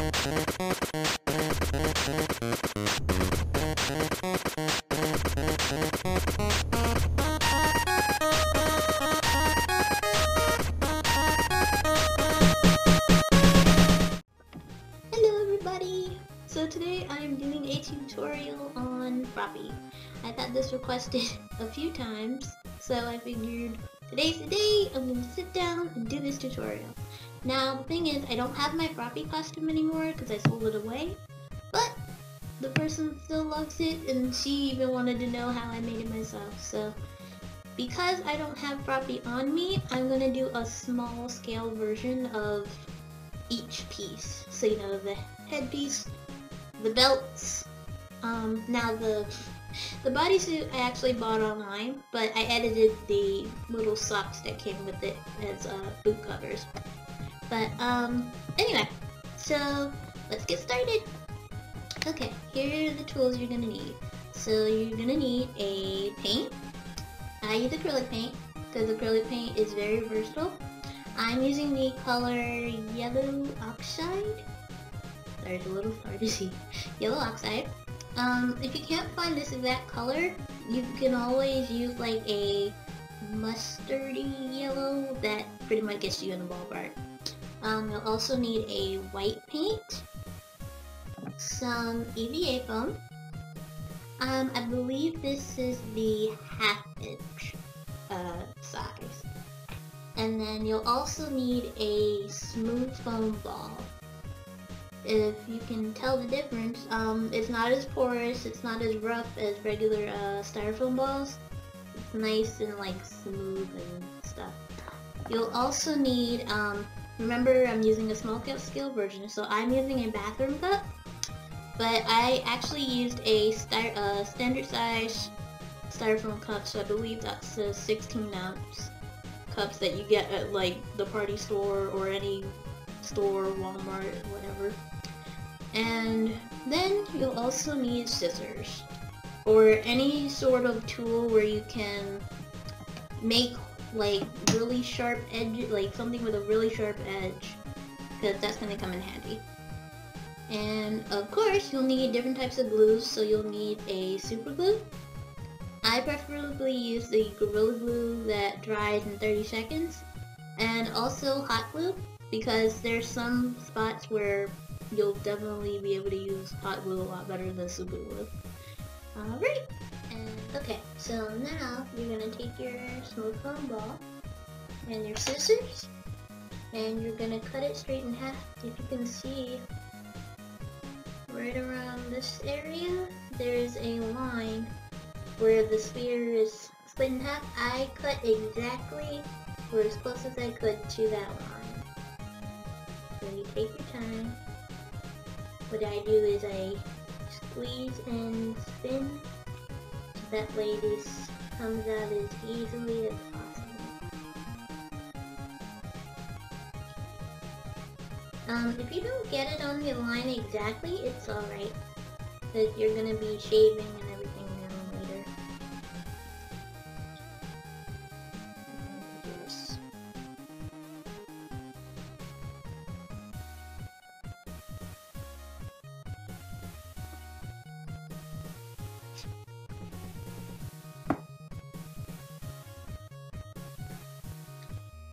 Everybody! So today I'm doing a tutorial on Froppy. I've had this requested a few times, so I figured today's the day I'm going to sit down and do this tutorial. Now the thing is, I don't have my Froppy costume anymore because I sold it away, but the person still loves it and she even wanted to know how I made it myself. So because I don't have Froppy on me, I'm going to do a small scale version of each piece. So you know, the headpiece, the belts, now the bodysuit I actually bought online, but I edited the little socks that came with it as boot covers. But anyway, so let's get started. Okay, here are the tools you're gonna need. So you're gonna need a paint. I use acrylic paint because acrylic paint is very versatile. I'm using the color Yellow Oxide. Sorry, it's a little hard to see. Yellow Oxide. If you can't find this exact color, you can always use like a mustardy yellow that pretty much gets you in the ballpark. You'll also need a white paint, some EVA foam. I believe this is the 1/2 inch size. And then you'll also need a smooth foam ball. If you can tell the difference, it's not as porous, it's not as rough as regular styrofoam balls. It's nice and like smooth and stuff. You'll also need, remember I'm using a small scale version, so I'm using a bathroom cup, but I actually used a standard size styrofoam cup, so I believe that's a 16-ounce cups that you get at like the party store or any store, Walmart, whatever. And then you'll also need scissors or any sort of tool where you can make like really sharp edge, like something with a really sharp edge, because that's going to come in handy. And of course you'll need different types of glues, so you'll need a super glue. I preferably use the Gorilla Glue that dries in 30 seconds, and also hot glue, because there's some spots where you'll definitely be able to use hot glue a lot better than super glue. Alright, and okay, so now you're gonna take your smooth foam ball and your scissors, and you're gonna cut it straight in half. If you can see, right around this area, there's a line where the sphere is split in half. I cut exactly or as close as I could to that line. So you take your time. What I do is I squeeze and spin, so that way this comes out as easily as possible. If you don't get it on the line exactly, it's alright, because you're going to be shaving and everything down later.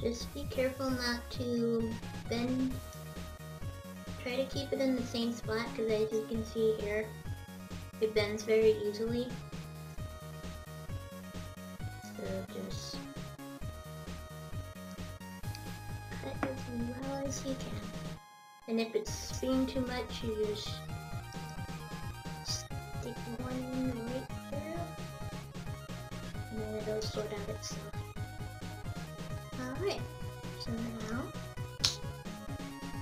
Just be careful not to bend. Try to keep it in the same spot, because as you can see here, it bends very easily. So just cut as well as you can. And if it's being too much, you just stick one right there, and then it'll sort out itself. Alright, so now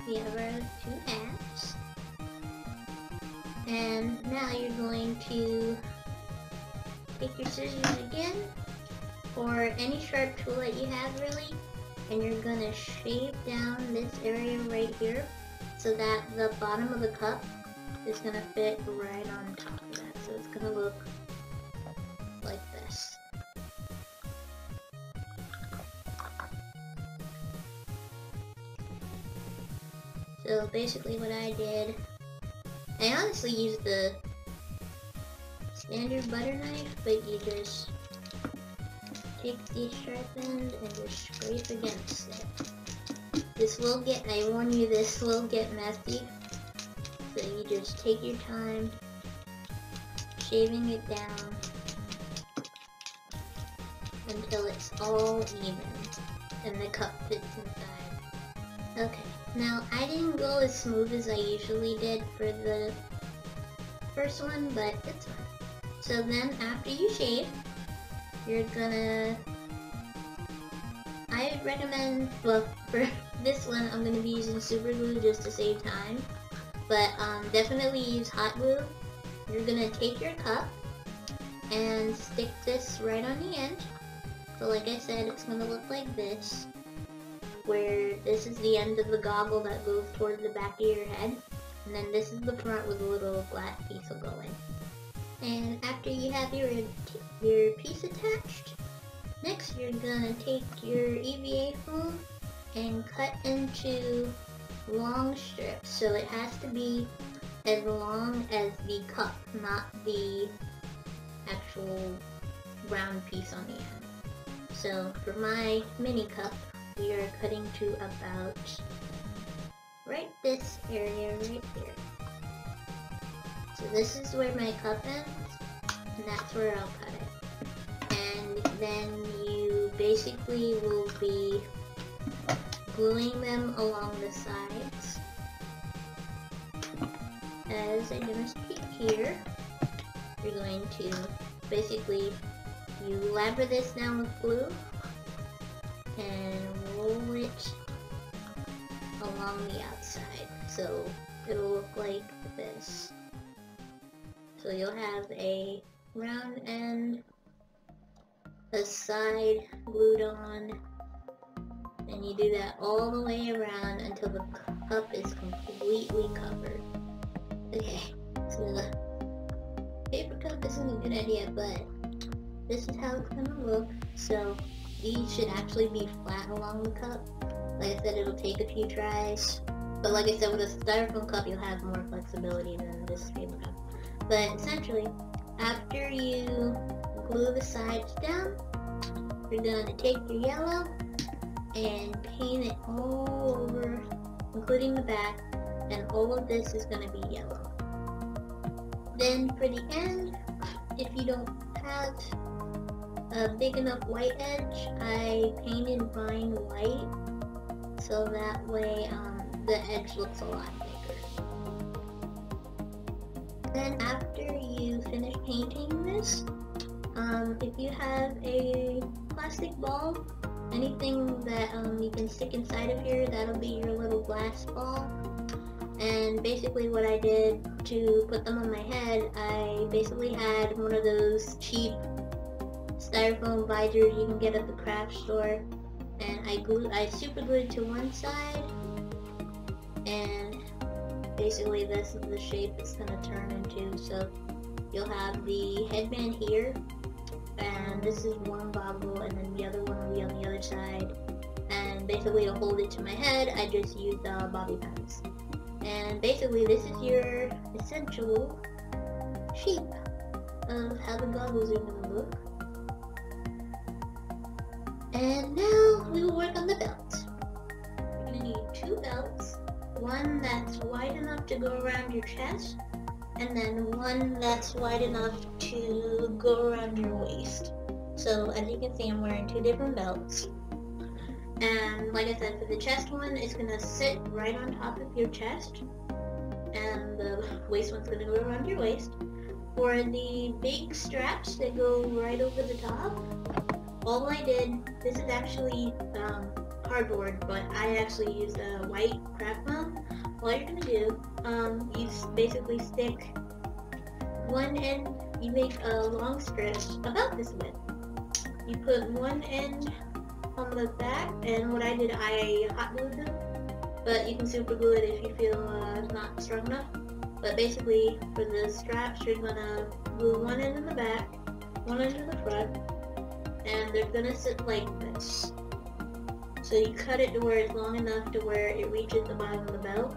we have our 2 halves, and now you're going to take your scissors again, or any sharp tool that you have really, and you're going to shave down this area right here, so that the bottom of the cup is going to fit right on top of that, so it's going to look like this. So So basically what I did, I honestly used the standard butter knife, but you just take the sharp end and just scrape against it. This will get, I warn you, this will get messy. So you just take your time, shaving it down until it's all even and the cup fits inside. Okay, now I didn't go as smooth as I usually did for the first one, but it's fine. So then after you shave, you're gonna, I recommend, well, for this one I'm gonna be using super glue just to save time, but definitely use hot glue. You're gonna take your cup and stick this right on the end. So like I said, it's gonna look like this, where this is the end of the goggle that goes towards the back of your head, and then this is the front with a little glass piece will go in. And after you have your piece attached, next you're gonna take your EVA foam and cut into long strips. So it has to be as long as the cup, not the actual round piece on the end. So for my mini cup, we are cutting to about right this area right here. So this is where my cup ends, and that's where I'll cut it. And then you basically will be gluing them along the sides. As I demonstrate here, you're going to basically, you lather this down with glue and roll it along the outside. So it'll look like this. So you'll have a round end, a side glued on, and you do that all the way around until the cup is completely covered. Okay, so the paper cup isn't a good idea, but this is how it's gonna look. So these should actually be flat along the cup. Like I said, it'll take a few tries, but like I said, with a styrofoam cup you'll have more flexibility than this paper cup. But essentially, after you glue the sides down, you're gonna take your yellow and paint it all over, including the back, and all of this is gonna be yellow. Then for the end, if you don't have a big enough white edge, I painted mine white, so that way the edge looks a lot bigger. Then after you finish painting this, if you have a plastic ball, anything that you can stick inside of here, that'll be your little glass ball. And basically what I did to put them on my head, I basically had one of those cheap styrofoam visors you can get at the craft store, and I super glued to one side, and basically this is the shape it's gonna turn into. So you'll have the headband here, and this is one goggle, and then the other one will be on the other side. And basically to hold it to my head, I just used bobby pins. And basically this is your essential shape of how the goggles are gonna look. And now we will work on the belt. You're gonna need two belts, one that's wide enough to go around your chest, and then one that's wide enough to go around your waist. So as you can see, I'm wearing two different belts. And like I said, for the chest one, it's gonna sit right on top of your chest, and the waist one's gonna go around your waist. For the big straps that go right over the top, all I did, this is actually cardboard, but I actually used a white craft foam. All you're gonna do, you basically stick one end, you make a long strip about this width. You put one end on the back, and what I did, I hot glued them, but you can super glue it if you feel it's not strong enough. But basically, for the straps, you're gonna glue one end in the back, one end in the front, and they're gonna sit like this. So you cut it to where it's long enough to where it reaches the bottom of the belt,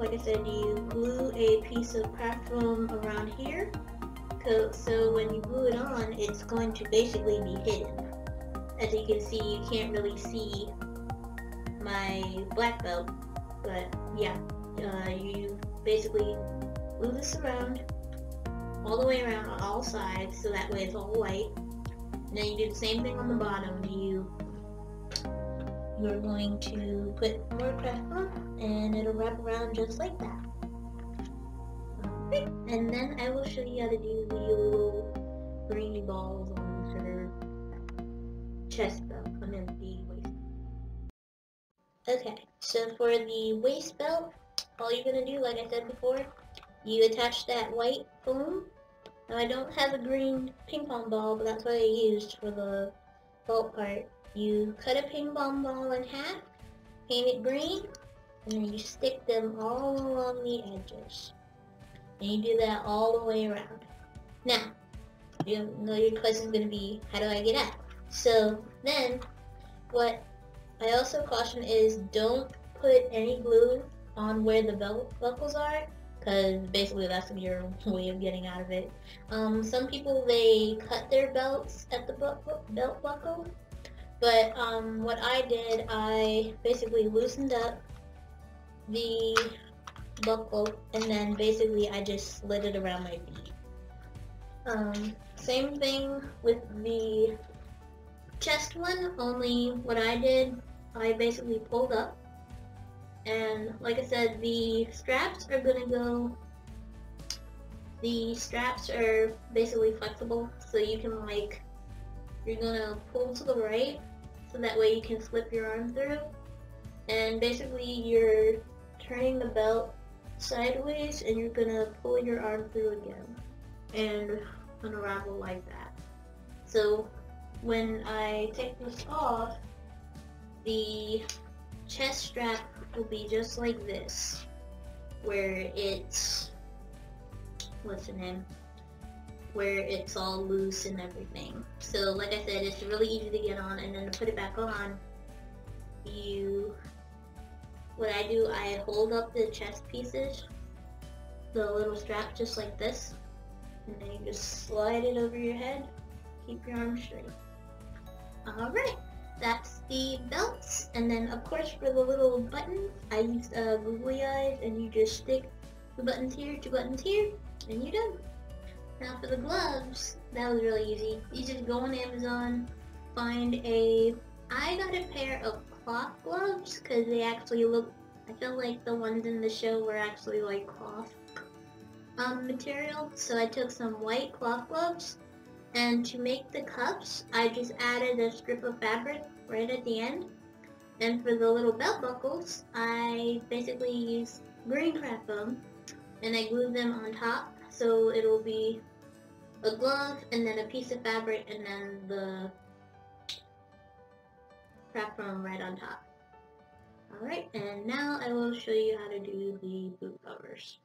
like I said, you glue a piece of craft foam around here. So when you glue it on, it's going to basically be hidden. As you can see, you can't really see my black belt, but yeah, you basically glue this around, all the way around on all sides, so that way it's all white. And then you do the same thing on the bottom. You're going to put more craft foam, and it'll wrap around just like that. Alright, and then I will show you how to do the little greeny balls on her chest belt, the waist. Okay, so for the waist belt, all you're gonna do, like I said before, you attach that white foam. Now I don't have a green ping pong ball, but that's what I used for the belt part. You cut a ping pong ball in half, paint it green, and then you stick them all along the edges. And you do that all the way around. Now, you know your question is going to be, how do I get out? So then, what I also caution is don't put any glue on where the belt buckles are, because basically that's your way of getting out of it. Some people, they cut their belts at the belt buckle, but what I did, I basically loosened up the buckle, and then basically I just slid it around my feet. Same thing with the chest one, only what I did, I basically pulled up, and like I said, the straps are basically flexible, so you can you're gonna pull to the right, so that way you can slip your arm through, and basically you're turning the belt sideways, and you're gonna pull your arm through again, and unravel like that. So when I take this off, the chest strap will be just like this, where it's, where it's all loose and everything. So like I said, it's really easy to get on, and then to put it back on, what I do, I hold up the chest pieces, the little strap, just like this, and then you just slide it over your head, keep your arm straight. Alright, that's the belts, and then of course for the little buttons, I used googly eyes, and you just stick 2 buttons here, 2 buttons here, and you're done. Now for the gloves, that was really easy. You just go on Amazon, I got a pair of cloth gloves, because they actually look, I feel like the ones in the show were actually like cloth material, so I took some white cloth gloves, and to make the cuffs, I just added a strip of fabric right at the end. And for the little belt buckles, I basically used green craft foam, and I glued them on top, so it'll be a glove, and then a piece of fabric, and then the craft foam right on top. Alright, and now I will show you how to do the boot covers.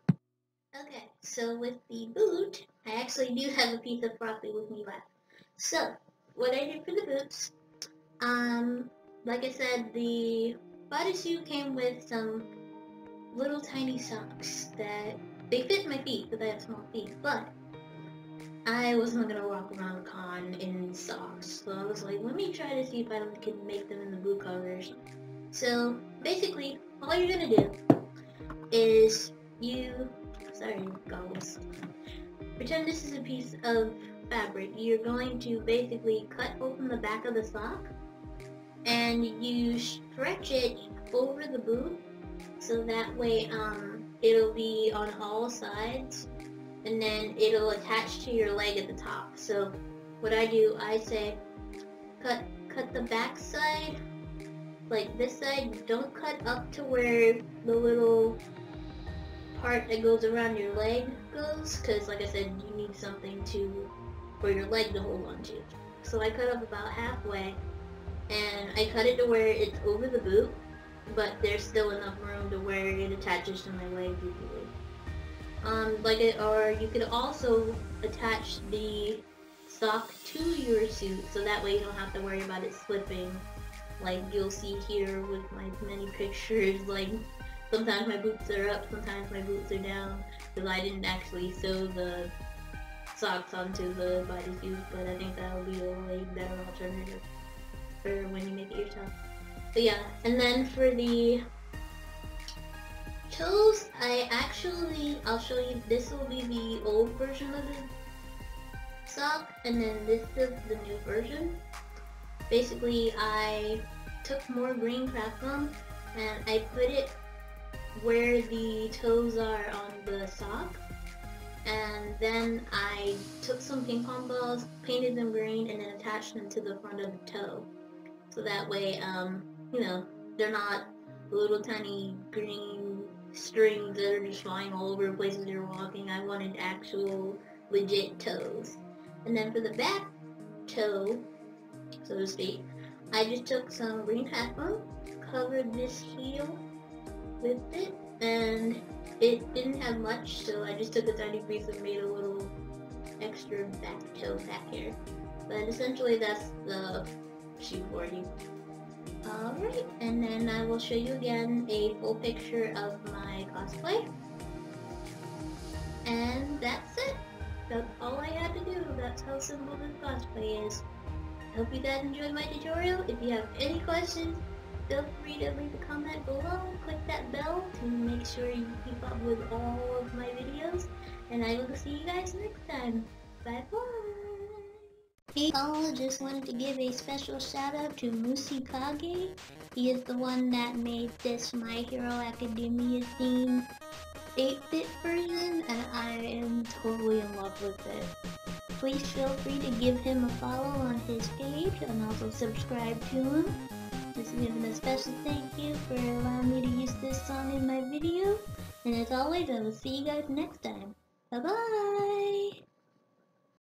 Okay, so with the boot, I actually do have a piece of Froppy with me left. So, what I did for the boots, like I said, the bodysuit came with some little tiny socks that, they fit my feet because I have small feet, but I wasn't going to walk around the con in socks, so I was like, let me try to see if I can make them in the boot covers. So, basically, all you're going to do is goggles. Pretend this is a piece of fabric. You're going to basically cut open the back of the sock, and you stretch it over the boot, so that way it'll be on all sides, and then it'll attach to your leg at the top. So what I do, I say cut the back side like this side. Don't cut up to where the little part that goes around your leg goes, because like I said, you need something for your leg to hold on to. So I cut up about halfway, and I cut it to where it's over the boot, but there's still enough room to where it attaches to my leg easily. Or you could also attach the sock to your suit, so that way you don't have to worry about it slipping, like you'll see here with my many pictures, like sometimes my boots are up, sometimes my boots are down, because I didn't actually sew the socks onto the bodysuit, but I think that would be a way better alternative for when you make it yourself. But yeah, and then for the toes, I'll show you, this will be the old version of the sock, and then this is the new version. Basically, I took more green craft gum and I put it where the toes are on the sock, and then I took some ping pong balls, painted them green, and then attached them to the front of the toe. So that way, you know, they're not little tiny green strings that are just flying all over places you're walking. I wanted actual legit toes. And then for the back toe, so to speak, I just took some green craft gum, covered this heel with it, and it didn't have much, so I just took a tiny piece and made a little extra back toe back here. But essentially that's the shoe for you. Alright, and then I will show you again a full picture of my cosplay. And that's it. That's all I had to do. That's how simple this cosplay is. I hope you guys enjoyed my tutorial. If you have any questions, feel free to leave a comment below. Click that bell to make sure you keep up with all of my videos. And I will see you guys next time. Bye bye! Hey all, just wanted to give a special shout out to Musikage. He is the one that made this My Hero Academia theme 8-bit version, and I am totally in love with it. Please feel free to give him a follow on his page and also subscribe to him. Just give him a special thank you for allowing me to use this song in my video. And as always, I will see you guys next time. Bye bye!